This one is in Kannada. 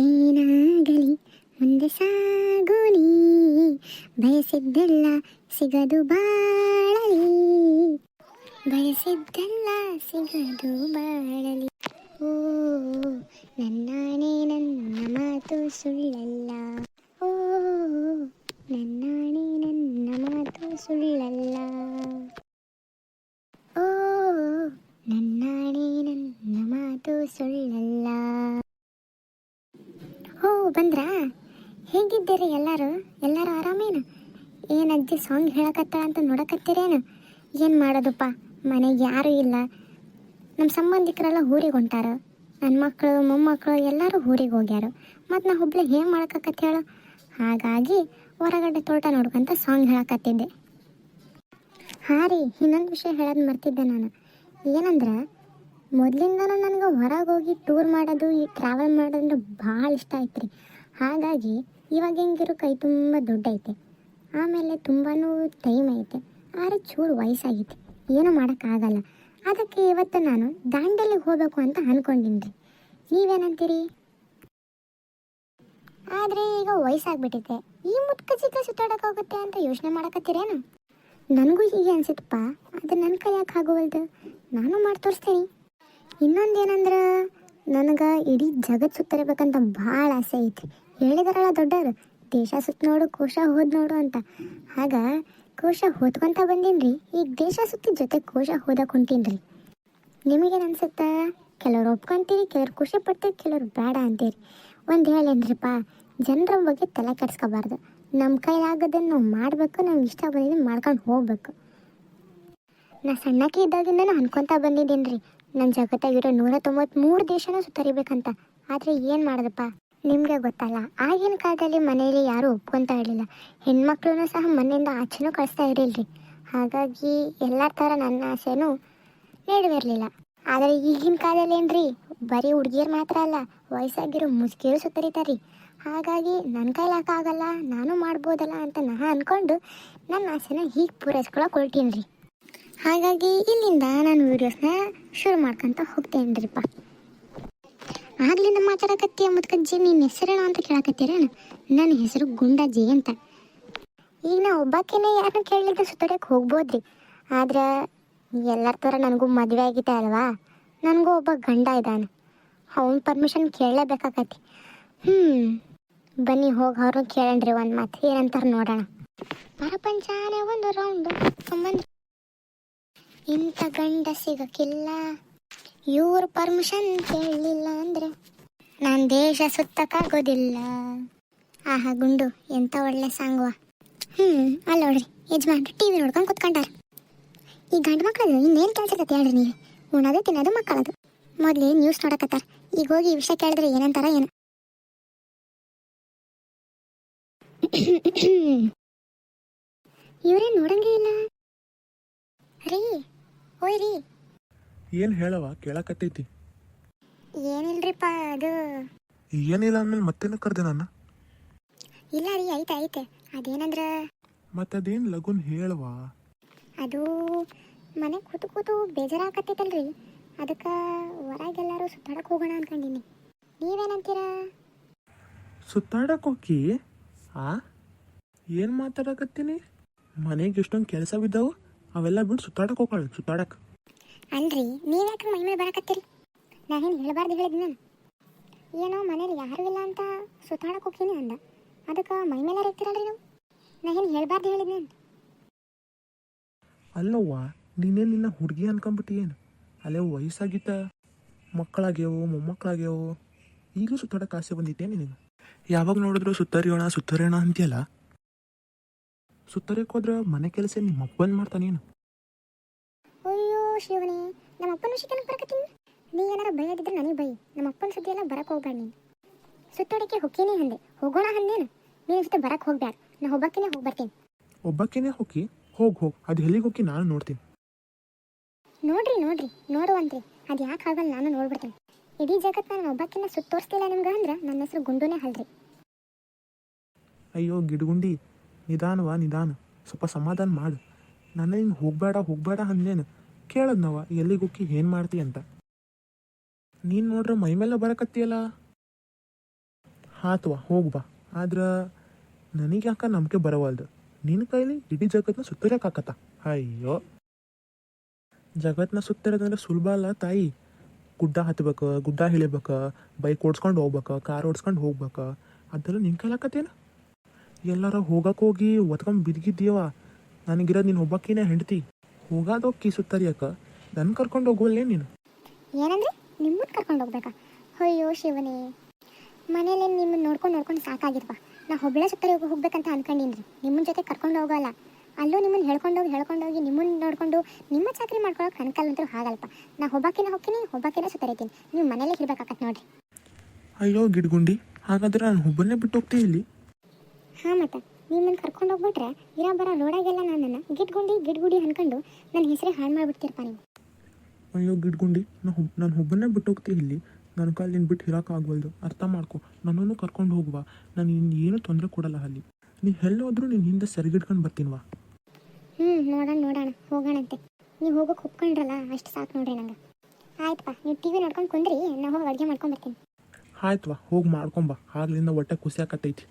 ಏನಾಗಲಿ ಮುಂದೆ ಸಾಗೋಲಿ, ಬಯಸಿದ್ದೆಲ್ಲ ಸಿಗದು ಬಾಳಲಿ, ಬಯಸಿದ್ದೆಲ್ಲ ಸಿಗದು ಬಾಳಲಿ. ಓ ನನ್ನಾಣೆ ನನ್ನ ಮಾತು ಸುಳ್ಳಲ್ಲ, ಓ ನನ್ನಾಣೆ ನನ್ನ ಮಾತು ಸುಳ್ಳಲ್ಲ, ಓ ನನ್ನಾಣೆ ನನ್ನ ಮಾತು ಸುಳ್ಳಲ್ಲ. ಓ ಬಂದ್ರಾ? ಹೇಗಿದ್ದೀರಿ ಎಲ್ಲರೂ? ಆರಾಮೇನು? ಏನು ಅಜ್ಜಿ ಸಾಂಗ್ ಹೇಳಕತ್ತಾಳ ಅಂತ ನೋಡಕತ್ತೀರೇನು? ಏನು ಮಾಡೋದಪ್ಪ, ಮನೆಗೆ ಯಾರೂ ಇಲ್ಲ. ನಮ್ಮ ಸಂಬಂಧಿಕರೆಲ್ಲ ಊರಿಗೆ ಹೊಂಟಾರ. ನನ್ನ ಮಕ್ಕಳು ಮೊಮ್ಮಕ್ಕಳು ಎಲ್ಲರೂ ಊರಿಗೆ ಹೋಗ್ಯಾರ. ಮತ್ತು ನಾ ಒಬ್ಳೆ ಏನು ಮಾಡಕತ್ತ ಹೇಳು? ಹಾಗಾಗಿ ಹೊರಗಡೆ ತೋಟ ನೋಡ್ಕೊಂತ ಸಾಂಗ್ ಹೇಳಕತ್ತಿದ್ದೆ. ಹಾಂ ರೀ, ಇನ್ನೊಂದು ವಿಷಯ ಹೇಳೋದು ಮರ್ತಿದ್ದೆ ನಾನು. ಏನಂದ್ರೆ ಮೊದಲಿಂದನೂ ನನಗೆ ಹೊರಗೆ ಹೋಗಿ ಟೂರ್ ಮಾಡೋದು, ಈ ಟ್ರಾವೆಲ್ ಮಾಡೋದಂದ್ರೆ ಭಾಳ ಇಷ್ಟ ಆಯ್ತು ರೀ. ಹಾಗಾಗಿ ಇವಾಗ ಹೆಂಗಿರೋ ಕೈ ತುಂಬ ದುಡ್ಡು ಐತೆ, ಆಮೇಲೆ ತುಂಬಾ ಟೈಮ್ ಐತೆ, ಆದರೆ ಚೂರು ವಯಸ್ಸಾಗೈತೆ, ಏನೂ ಮಾಡೋಕ್ಕಾಗಲ್ಲ. ಅದಕ್ಕೆ ಇವತ್ತು ನಾನು ದಾಂಡೇಲಿಗೆ ಹೋಗಬೇಕು ಅಂತ ಅಂದ್ಕೊಂಡಿನಿ ರೀ. ನೀವೇನಂತೀರಿ? ಆದರೆ ಈಗ ವಯಸ್ಸಾಗ್ಬಿಟ್ಟೈತೆ, ಈ ಮುಟ್ಕ ಚಿಕ್ಕ ಸುತ್ತಾಡೋಕ್ಕಾಗುತ್ತೆ ಅಂತ ಯೋಚನೆ ಮಾಡಕತ್ತೀರೇನು? ನನಗೂ ಹೀಗೆ ಅನ್ಸುತ್ತಪ್ಪ, ಅದು ನನ್ನ ಕೈ ಯಾಕೆ ಆಗೋವಲ್ದು, ನಾನು ಮಾಡಿ ತೋರಿಸ್ತೀನಿ. ಇನ್ನೊಂದೇನಂದ್ರೆ ನನಗೆ ಇಡೀ ಜಗತ್ತು ಸುತ್ತರಿಬೇಕಂತ ಭಾಳ ಆಸೆ ಐತಿ. ಹೇಳಿದಾರಲ್ಲ ದೊಡ್ಡವರು, ದೇಶ ಸುತ್ತ ನೋಡು ಕೋಶ ಹೋದ್ ನೋಡು ಅಂತ. ಆಗ ಕೋಶ ಓದ್ಕೊತ ಬಂದೀನಿ ರೀ, ಈಗ ದೇಶ ಸುತ್ತಿ ಜೊತೆ ಕೋಶ ಓದಕ್ಕೆ ಹೊಂಟೀನಿ ರೀ. ನಿಮಗೇನು ಅನ್ಸುತ್ತಾ? ಕೆಲವ್ರು ಒಪ್ಕೊಂತೀರಿ, ಕೆಲವ್ರು ಖುಷಿ ಪಡ್ತೀರಿ, ಕೆಲವ್ರು ಬೇಡ ಅಂತೀರಿ. ಒಂದು ಹೇಳೇನ್ರಿಪ್ಪ, ಜನರ ಬಗ್ಗೆ ತಲೆ ಕೆಡಿಸ್ಕೋಬಾರ್ದು. ನಮ್ಮ ಕೈಲಾಗೋದನ್ನು ನಾವು ಮಾಡಬೇಕು, ನಮ್ಗೆ ಇಷ್ಟ ಬಂದಿದ್ದನ್ನು ಮಾಡ್ಕೊಂಡು ಹೋಗ್ಬೇಕು. ನಾ ಸಣ್ಣಕ್ಕೆ ಇದ್ದಾಗಿಂದನೂ ಅನ್ಕೊತಾ ಬಂದಿದ್ದೀನಿ ರೀ, ನನ್ನ ಜಗತ್ತಾಗಿರೋ 193 ದೇಶನೂ ಸುತ್ತರಿಬೇಕಂತ. ಆದರೆ ಏನು ಮಾಡೋದಪ್ಪ, ನಿಮಗೆ ಗೊತ್ತಲ್ಲ, ಆಗಿನ ಕಾಲದಲ್ಲಿ ಮನೆಯಲ್ಲಿ ಯಾರೂ ಒಪ್ಕೊತಾ ಇರಲಿಲ್ಲ. ಹೆಣ್ಮಕ್ಳೂ ಸಹ ಮನೆಯಿಂದ ಆಚೆನೂ ಕಳಿಸ್ತಾ ಇರಲಿಲ್ಲ ರೀ. ಹಾಗಾಗಿ ಎಲ್ಲರ ಥರ ನನ್ನ ಆಸೆನೂ ನೆರವೇರಲಿಲ್ಲ. ಆದರೆ ಈಗಿನ ಕಾಲದಲ್ಲಿ ಏನು ರೀ, ಬರೀ ಹುಡುಗಿಯರು ಮಾತ್ರ ಅಲ್ಲ, ವಯಸ್ಸಾಗಿರೋ ಮುದುಕಿಯರು ಸುತ್ತರಿತಾರೆ ರೀ. ಹಾಗಾಗಿ ನನ್ನ ಕೈಲಾಕಾಗಲ್ಲ, ನಾನು ಮಾಡ್ಬೋದಲ್ಲ ಅಂತ ನಾ ಅಂದ್ಕೊಂಡು ನನ್ನ ಆಸೆನ ಹೀಗೆ ಪೂರೈಸ್ಕೊಳಕ್ಕೆ ಹೊರಟೀನಿ ರೀ. ಹಾಗಾಗಿ ಇಲ್ಲಿಂದ ನಾನು ವೀಡಿಯೋಸ್ನ ಶುರು ಮಾಡ್ಕೊತ ಹೋಗ್ತೇನೆ ರೀಪ್ಪ. ಆಗ್ಲಿಂದ ಮಾತಾಡಕತ್ತೀಯ ಮುದ್ಕಜ್ಜಿ, ನಿನ್ನ ಹೆಸರೇನು ಅಂತ ಕೇಳಕತ್ತೀರೇನು? ನನ್ನ ಹೆಸರು ಗುಂಡಜ್ಜಿ ಅಂತ. ಈಗ ನಾ ಒಬ್ಬಾಕಿನೇ ಯಾರನ್ನ ಕೇಳಲಿಕ್ಕೆ ಸುತ್ತಾಡಕ್ಕೆ ಹೋಗ್ಬೋದ್ರಿ. ಆದ್ರೆ ಎಲ್ಲರ ಥರ ನನಗೂ ಮದುವೆ ಆಗಿದೆ ಅಲ್ವಾ, ನನಗೂ ಒಬ್ಬ ಗಂಡ ಇದ್ದಾನೆ, ಅವನ ಪರ್ಮಿಷನ್ ಕೇಳಲೇಬೇಕಾಗತ್ತೆ. ಬನ್ನಿ ಹೋಗಿ ಅವ್ರನ್ನ ಕೇಳಣ್ರಿ ಒಂದು ಮಾತು, ಏನಂತಾರೆ ನೋಡೋಣ. ಪ್ರಪಂಚನೇ ಒಂದು ರೌಂಡು ಸಂಬಂಧ, ಇಂಥ ಗಂಡ ಸಿಗಕ್ಕಿಲ್ಲ, ಇವ್ರ ಪರ್ಮಿಷನ್ ಕೇಳಲಿಲ್ಲ ಅಂದರೆ ನಾನು ದೇಶ ಸುತ್ತಕ್ಕಾಗೋದಿಲ್ಲ. ಆಹಾ ಗುಂಡು, ಎಂಥ ಒಳ್ಳೆ ಸಾಂಗ್ವಾ. ಅಲ್ಲ ನೋಡ್ರಿ, ಯಜಮಾನ್ರು ಟಿ ವಿ ನೋಡ್ಕೊಂಡು ಕುತ್ಕೊಂಡಾರ. ಈ ಗಂಡು ಮಕ್ಕಳದು ಇನ್ನೇನು ಕೆಲಸ ಇರ್ತೈತೆ ಹೇಳ್ರಿ ನೀವು? ಉಣ್ಣೋದು ತಿನ್ನೋದು ಮಕ್ಕಳದು. ಮೊದಲೇ ನ್ಯೂಸ್ ನೋಡಕತ್ತಾರ, ಈಗ ಹೋಗಿ ಈ ವಿಷಯ ಕೇಳಿದ್ರೆ ಏನಂತಾರ ಏನು? ಇವರೇ ನೋಡಂಗೇ ಇಲ್ಲ ರೀ. ಓಯ್ ರೀ, ಏನು ಹೇಳವ, ಕೇಳಕತ್ತೈತಿ. ಏನಿಲ್ರಿಪ್ಪ, ಅದು ಏನಿಲ್ಲ ಅಂದ್ಮೇಲೆ ಮತ್ತೇನು ಕರೆದೆ ನಾನು? ಇಲ್ಲ ರೀ, ಐತೆ ಅದೇನಂದ್ರೆ ಮತ್ತದೇನು ಲಗುನ್ ಹೇಳವ. ಅದು ಮನೆ ಕೂತು ಬೇಜಾರಾಗತ್ತೈತಲ್ರಿ, ಅದಕ್ಕೆ ಹೊರಗೆಲ್ಲರೂ ಸುತ್ತಾಡಕ್ಕೆ ಹೋಗೋಣ ಅನ್ಕೊಂಡಿನಿ. ನೀವೇನಂತೀರಾ? ಸುತ್ತಾಡಕ್ಕೆ ಹೋಗಿ ಏನು ಮಾತಾಡಕತ್ತೀನಿ? ಮನೆಗೆ ಎಷ್ಟೊಂದು ಕೆಲಸ ಬಿದ್ದಾವು, ಅವೆಲ್ಲ ಬಿಟ್ಟು ಸುತ್ತಾಡಕ್ಕೆ ಹೋಗೋಣ. ಸುತ್ತಾಡಕ್ಕೆ ಅಲ್ರಿ, ನೀವ್ಯಾಕೆ ಮೈ ಮೇಲೆ ಬರಕತ್ತೀರಿ? ನಾನೇನು ಹೇಳಬಾರ್ದು ಹೇಳಿದ್ನಿ ನಾನು. ಏನೋ ಮನೇಲಿ ಯಾರೂ ಇಲ್ಲ ಅಂತ ಸುತ್ತಾಡಕ್ಕೆ ಹೋಗ್ತೀನಿ ಅಂದ, ಅದಕ್ಕೆ ಮೈ ಮೇಲೆ ಇರ್ತೀರಲ್ರಿ ನೀವು. ನಾನೇನು ಹೇಳಬಾರ್ದು ಹೇಳಿದ್ನಿ. ಅಲ್ಲವ್ವ, ನೀನೇನು ನಿನ್ನ ಹುಡುಗಿ ಅನ್ಕೊಂಬಿಟ್ಟು ಏನು? ಅಲ್ಲೇ ವಯಸ್ಸಾಗಿತ್ತ, ಮಕ್ಕಳಾಗ್ಯಾವು, ಮೊಮ್ಮಕ್ಕಳಾಗ್ಯಾವು, ಈಗಲೂ ಸುತ್ತಾಡಕ್ಕೆ ಆಸೆ ಬಂದಿತ್ತೇನೆ ನಿನಗೆ? ಯಾವಾಗ ನೋಡಿದ್ರು ಸುತ್ತರಿಯೋಣ ಅಂತೀಯಲ್ಲ. ಸುತ್ತರಕ್ಕೆ ಹೋದ್ರೆ ಮನೆ ಕೆಲಸ ನಿಮ್ಮ ಅಪ್ಪನ ಮಾಡ್ತಾನೇನು? ಅಯ್ಯೋ ಶಿವನೇ, ನಮ್ಮ ಅಪ್ಪನ ವಿಷಯಕ್ಕೆ ಬರಕತ್ತೀನಿ. ನೀ ಏನಾರ ಬೈದಿದ್ರೆ ನನಗೆ ಬೈ, ನಮ್ಮ ಅಪ್ಪನ ಸುದ್ದಿ ಎಲ್ಲ ಬರಕ್ಕೆ ಹೋಗ್ಬೇಡ ನೀನು. ಸುತ್ತಾಡಕ್ಕೆ ಹೋಗ್ತೀನಿ ಅಂದೆ, ಹೋಗೋಣ ಅಂದೇನು? ನೀನು ಜೊತೆ ಬರಕ್ಕೆ ಹೋಗ್ಬೇಡ, ನಾ ಒಬ್ಬಾಕಿನೇ ಹೋಗಿ ಬರ್ತೀನಿ. ಒಬ್ಬಾಕಿನೇ ಹೋಗಿ ಹೋಗಿ ಅದು ಎಲ್ಲಿಗೆ ಹೋಗಿ ನಾನು ನೋಡ್ತೀನಿ. ನೋಡ್ರಿ ನೋಡುವಂತ್ರಿ, ಅದು ಯಾಕೆ ಆಗಲ್ಲ, ನಾನು ನೋಡ್ಬಿಡ್ತೀನಿ. ಇಡೀ ಜಗತ್ತು ನಾನು ಒಬ್ಬಾಕಿನ ಸುತ್ತ ತೋರಿಸ್ತಿಲ್ಲ ನಿಮ್ಗೆ ಅಂದ್ರೆ ನನ್ನ ಹೆಸರು ಗುಂಡುನೇ ಅಲ್ರಿ. ಅಯ್ಯೋ ಗಿಡಗುಂಡಿ, ನಿಧಾನ, ಸ್ವಲ್ಪ ಸಮಾಧಾನ ಮಾಡು. ನನ್ನ ಹಿಂಗೆ ಹೋಗಬೇಡ ಅಂದೇನು? ಕೇಳದ್ನವ ಎಲ್ಲಿಗೆ ಹೋಗಿ ಏನು ಮಾಡ್ತಿ ಅಂತ. ನೀನು ನೋಡ್ರೆ ಮೈ ಮೇಲೆ ಬರಕತ್ತೀಯಲ್ಲ. ಹಾತ್ವಾ ಹೋಗಿ ಬಾ ಆದ್ರೆ ನನಗೆ ಯಾಕ ನಂಬಿಕೆ ಬರವಲ್ದು ನಿನ್ನ ಕೈಲಿ ಇಡೀ ಜಗತ್ತನ್ನ ಸುತ್ತಲಕ್ಕಾಕತ್ತ. ಅಯ್ಯೋ, ಜಗತ್ತನ್ನ ಸುತ್ತಿರೋದಂದ್ರೆ ಸುಲಭ ಅಲ್ಲ ತಾಯಿ. ಗುಡ್ಡ ಹತ್ಬೇಕು, ಗುಡ್ಡ ಇಳಿಬೇಕು, ಬೈಕ್ ಓಡಿಸ್ಕೊಂಡು ಹೋಗ್ಬೇಕು, ಕಾರ್ ಓಡಿಸ್ಕೊಂಡು ಹೋಗ್ಬೇಕು, ಅದೆಲ್ಲ ನಿನ್ನ ಕೈಲಾಕತ್ತೇನು? ಎಲ್ಲಾರ ಹೋಗಿ ಒತ್ಕೊಂಡ್ ಬಿದ್ದಿದ್ದೀವ. ನನಗಿರೋದು ನೀನು ಒಬ್ಬಕ್ಕಿನೇ ಹೆಂಡ್ತಿ. ಹೋಗೋದೋಕ್ಕಿ ಸುತ್ತರಿಯಕ್ಕ ನನ್ನ ಕರ್ಕೊಂಡು ಹೋಗುವಲ್ಲೇ ನೀನು? ಏನಂದ್ರೆ ನಿಮ್ಮನ್ನ ಕರ್ಕೊಂಡು ಹೋಗ್ಬೇಕಾ? ಅಯ್ಯೋ ಶಿವನೇ, ಮನೇಲಿ ನಿಮ್ಮನ್ನ ನೋಡ್ಕೊಂಡು ಸಾಕಾಗಿರ್ವಾ. ನಾ ಒಬ್ಬಳೇ ಸುತ್ತರಿ ಹೋಗ್ಬೇಕಂತ ಅನ್ಕೊಂಡಿನ್ರಿ. ನಿಮ್ಮನ್ನ ಜೊತೆ ಕರ್ಕೊಂಡು ಹೋಗಲ್ಲ. ಅಲ್ಲೂ ನಿಮ್ಮನ್ನ ಹೇಳ್ಕೊಂಡೋಗಿ ನಿಮ್ಮನ್ನ ನೋಡ್ಕೊಂಡು ನಿಮ್ಮ ಚಾಕರಿ ಮಾಡ್ಕೊಳಕ್ಕೆ ನನ್ನ ಕಲ್ಲಂತೂ ಹಾಗಲ್ಪ. ನಾ ಒಬ್ಬಾಕಿನೇ ಸುತ್ತರಿತೀನಿ. ನೀವು ಮನೇಲೇ ಇರ್ಬೇಕಾಕತ್ ನೋಡ್ರಿ. ಅಯ್ಯೋ ಗಿಡ್ಗುಂಡಿ, ಹಾಗಾದ್ರೆ ನಾನು ಒಬ್ಬನ್ನೇ ಬಿಟ್ಟು ಹೋಗ್ತೀನಿ ಇಲ್ಲಿ? ಹಾಂ ಮತ್ತೆ ನಿಮ್ಮನ್ನು ಕರ್ಕೊಂಡು ಹೋಗ್ಬಿಟ್ರೆ ಇರೋ ಬರೋ ರೋಡಾಗೆಲ್ಲ ನನ್ನನ್ನು ಗಿಡ್ಗುಡಿ ಅನ್ಕೊಂಡು ನನ್ನ ಹೆಸರೇ ಹಾಳು ಮಾಡಿಬಿಡ್ತೀರಪ್ಪ ನೀವು. ಅಯ್ಯೋ ಗಿಡ್ಗುಂಡಿ, ನಾನು ಒಬ್ಬನ್ನೇ ಬಿಟ್ಟು ಹೋಗ್ತೀನಿ ಇಲ್ಲಿ. ನನ್ನ ಕಾಲು ನೀನು ಬಿಟ್ಟು ಇರೋಕ್ಕಾಗವಲ್ದು. ಅರ್ಥ ಮಾಡ್ಕೊ, ನನ್ನನ್ನು ಕರ್ಕೊಂಡು ಹೋಗುವ. ನಾನು ಏನು ತೊಂದರೆ ಕೊಡಲ್ಲ ಅಲ್ಲಿ. ನೀನು ಎಲ್ಲೋದ್ರೂ ನೀನು ಹಿಂದೆ ಸರಿಗಿಡ್ಕೊಂಡು ಬರ್ತೀನಿವಾ. ನೋಡೋಣ ಹೋಗೋಣಂತೆ. ನೀವು ಹೋಗೋಕೆ ಒಪ್ಕೊಂಡ್ರಲ್ಲ, ಅಷ್ಟು ಸಾಕು ನೋಡ್ರಿ ನಂಗೆ. ಆಯ್ತಪ್ಪ, ನೀವು ಟಿ ವಿ ನೋಡ್ಕೊಂಡು ಕುಂದ್ರಿ, ನಾ ಹೋಗಿ ಅಡುಗೆ ಮಾಡ್ಕೊಂಡು ಬರ್ತೀನಿ. ಆಯ್ತವಾ, ಹೋಗಿ ಮಾಡ್ಕೊಂಬ. ಆಗ್ಲಿಂದ ಹೊಟ್ಟೆ ಖುಷಿ ಆಕತ್ತೈತಿ.